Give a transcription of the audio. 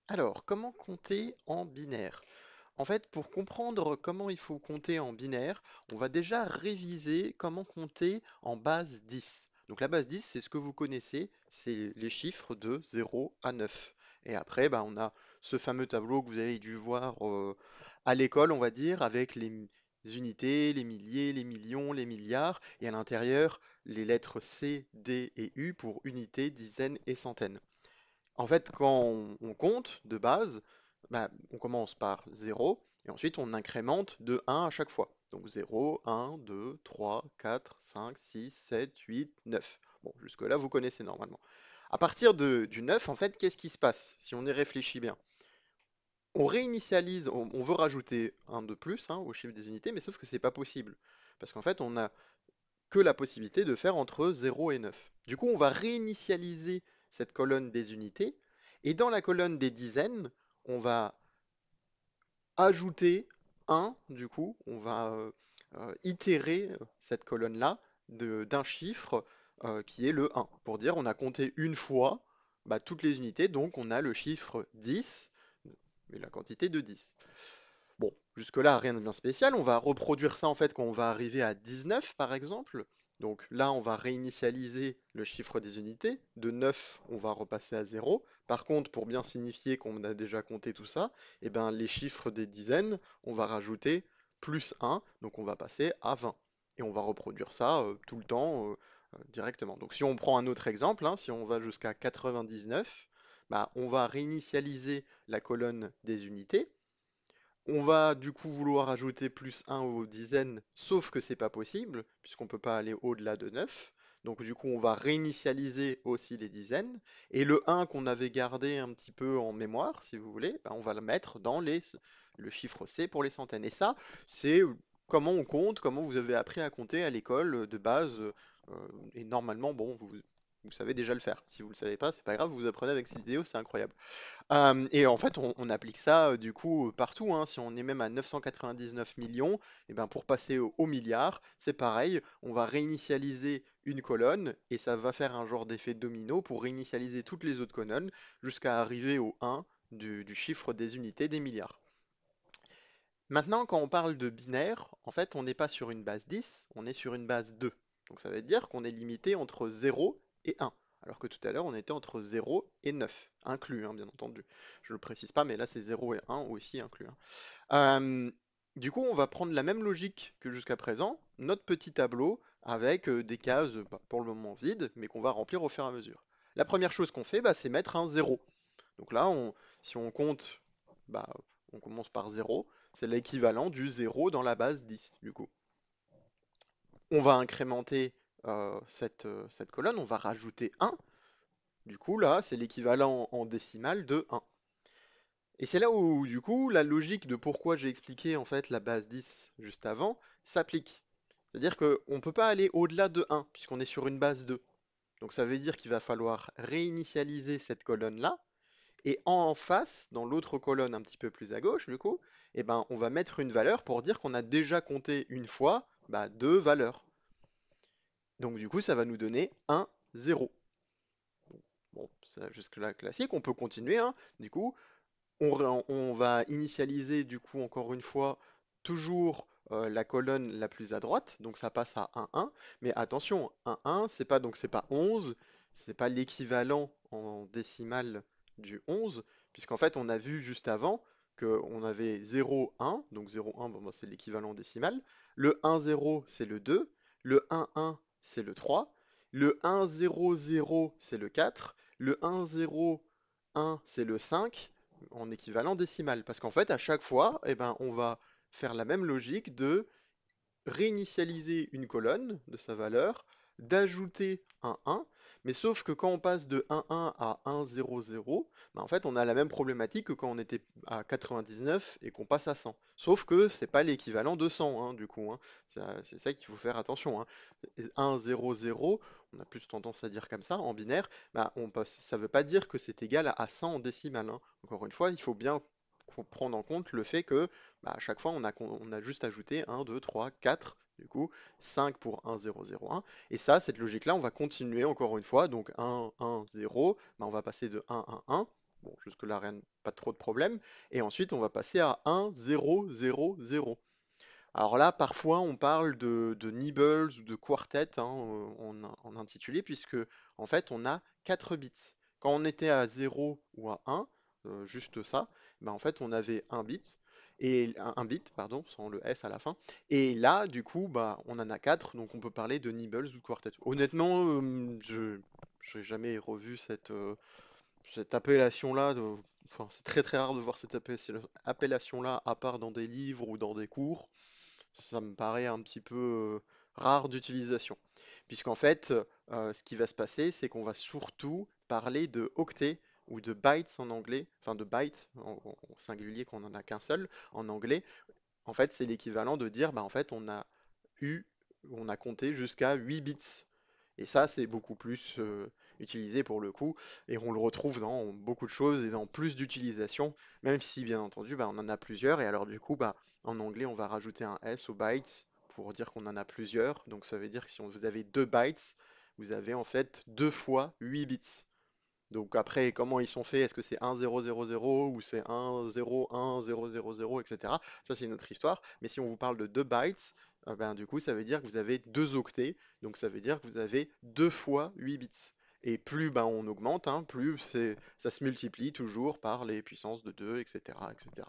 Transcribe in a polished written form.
Alors, comment compter en binaire? En fait, pour comprendre comment il faut compter en binaire, on va déjà réviser comment compter en base 10. Donc la base 10, c'est ce que vous connaissez, c'est les chiffres de 0 à 9. Et après, bah, on a ce fameux tableau que vous avez dû voir à l'école, on va dire, avec unités, les milliers, les millions, les milliards, et à l'intérieur, les lettres C, D et U pour unités, dizaines et centaines. En fait, quand on compte de base, bah, on commence par 0 et ensuite on incrémente de 1 à chaque fois. Donc 0, 1, 2, 3, 4, 5, 6, 7, 8, 9. Bon, jusque-là, vous connaissez normalement. À partir du 9, en fait, qu'est-ce qui se passe si on y réfléchit bien? On réinitialise, on veut rajouter un de plus au chiffre des unités, mais sauf que c'est pas possible. Parce qu'en fait, on n'a que la possibilité de faire entre 0 et 9. Du coup, on va réinitialiser cette colonne des unités, et dans la colonne des dizaines, on va ajouter 1, du coup, on va itérer cette colonne-là d'un chiffre qui est le 1, pour dire on a compté une fois bah, toutes les unités, donc on a le chiffre 10, mais la quantité de 10. Bon, jusque-là, rien de bien spécial. On va reproduire ça en fait quand on va arriver à 19, par exemple. Donc là, on va réinitialiser le chiffre des unités. De 9, on va repasser à 0. Par contre, pour bien signifier qu'on a déjà compté tout ça, eh ben, les chiffres des dizaines, on va rajouter plus 1, donc on va passer à 20. Et on va reproduire ça tout le temps directement. Donc si on prend un autre exemple, si on va jusqu'à 99, bah, on va réinitialiser la colonne des unités. On va du coup vouloir ajouter plus 1 aux dizaines, sauf que c'est pas possible, puisqu'on ne peut pas aller au-delà de 9. Donc du coup, on va réinitialiser aussi les dizaines. Et le 1 qu'on avait gardé un petit peu en mémoire, si vous voulez, ben, on va le mettre dans le chiffre C pour les centaines. Et ça, c'est comment on compte, comment vous avez appris à compter à l'école de base. Et normalement, bon, vous savez déjà le faire. Si vous ne le savez pas, c'est pas grave, vous apprenez avec cette vidéo, c'est incroyable. Et en fait, on applique ça du coup partout, hein. Si on est même à 999 millions, et ben pour passer au milliard, c'est pareil. On va réinitialiser une colonne et ça va faire un genre d'effet domino pour réinitialiser toutes les autres colonnes jusqu'à arriver au 1 du chiffre des unités des milliards. Maintenant, quand on parle de binaire, en fait, on n'est pas sur une base 10, on est sur une base 2. Donc ça veut dire qu'on est limité entre 0 et 1. Alors que tout à l'heure, on était entre 0 et 9, inclus, bien entendu. Je ne le précise pas, mais là, c'est 0 et 1 aussi inclus. Euh, du coup, on va prendre la même logique que jusqu'à présent, notre petit tableau avec des cases bah, pour le moment vides, mais qu'on va remplir au fur et à mesure. La première chose qu'on fait, bah, c'est mettre un 0. Donc là, si on compte, bah, on commence par 0. C'est l'équivalent du 0 dans la base 10, du coup. On va incrémenter cette colonne, on va rajouter 1. Du coup, là, c'est l'équivalent en décimale de 1. Et c'est là où, du coup, la logique de pourquoi j'ai expliqué en fait la base 10 juste avant s'applique. C'est-à-dire qu'on ne peut pas aller au-delà de 1, puisqu'on est sur une base 2. Donc ça veut dire qu'il va falloir réinitialiser cette colonne-là. Et en face, dans l'autre colonne un petit peu plus à gauche, du coup, eh ben, on va mettre une valeur pour dire qu'on a déjà compté une fois bah, deux valeurs. Donc du coup, ça va nous donner un 0. Bon, ça jusque-là classique, on peut continuer. Du coup, on va initialiser du coup encore une fois toujours la colonne la plus à droite, donc ça passe à 1, 1. Mais attention, 1, 1, c'est pas 11, c'est pas l'équivalent en décimale du 11, puisqu'en fait on a vu juste avant qu'on avait 0, 1, donc 0, 1, bon, c'est l'équivalent décimal. Le 1, 0, c'est le 2, le 1, 1, c'est le 3, le 1, 0, 0, c'est le 4, le 1, 0, 1, c'est le 5, en équivalent décimal. Parce qu'en fait, à chaque fois, eh ben, on va faire la même logique de réinitialiser une colonne de sa valeur, d'ajouter un 1, mais sauf que quand on passe de 1, 1 à 1, 0, 0, bah en fait on a la même problématique que quand on était à 99 et qu'on passe à 100. Sauf que c'est pas l'équivalent de 100 du coup. C'est ça qu'il faut faire attention. 1, 0, 0, on a plus tendance à dire comme ça en binaire, bah, ça veut pas dire que c'est égal à 100 en décimale. Encore une fois, il faut bien prendre en compte le fait que bah, à chaque fois, on a juste ajouté 1, 2, 3, 4, du coup, 5 pour 1, 0, 0, 1. Et ça, cette logique-là, on va continuer encore une fois. Donc 1, 1, 0, bah, on va passer de 1, 1, 1. Bon, jusque-là, rien, pas trop de problème. Et ensuite, on va passer à 1, 0, 0, 0. Alors là, parfois, on parle de nibbles ou de quartet hein, en intitulé, puisque en fait, on a 4 bits. Quand on était à 0 ou à 1, juste ça, ben, en fait, on avait un bit, et un bit, pardon, sans le S à la fin. Et là, du coup, bah, on en a 4, donc on peut parler de nibbles ou de quartet. Honnêtement, je n'ai jamais revu cette appellation-là. Enfin, c'est très très rare de voir cette appellation-là, à part dans des livres ou dans des cours. Ça me paraît un petit peu rare d'utilisation. Puisqu'en fait, ce qui va se passer, c'est qu'on va surtout parler de octets ou de bytes en anglais, enfin de bytes au singulier qu'on n'en a qu'un seul en anglais. En fait, c'est l'équivalent de dire, bah, en fait, eu, on a compté jusqu'à 8 bits. Et ça, c'est beaucoup plus utilisé pour le coup, et on le retrouve dans beaucoup de choses et dans plus d'utilisation, même si bien entendu, bah, on en a plusieurs, et alors du coup, bah, en anglais, on va rajouter un S au byte pour dire qu'on en a plusieurs, donc ça veut dire que si vous avez 2 bytes, vous avez en fait 2 fois 8 bits. Donc après, comment ils sont faits? Est-ce que c'est 1, 0, 0, 0 ou c'est 1, 0, 1, 0, 0, 0, etc. Ça, c'est une autre histoire. Mais si on vous parle de 2 bytes, ben, du coup, ça veut dire que vous avez 2 octets. Donc ça veut dire que vous avez 2 fois 8 bits. Et plus ben, on augmente, hein, plus ça se multiplie toujours par les puissances de 2, etc., etc.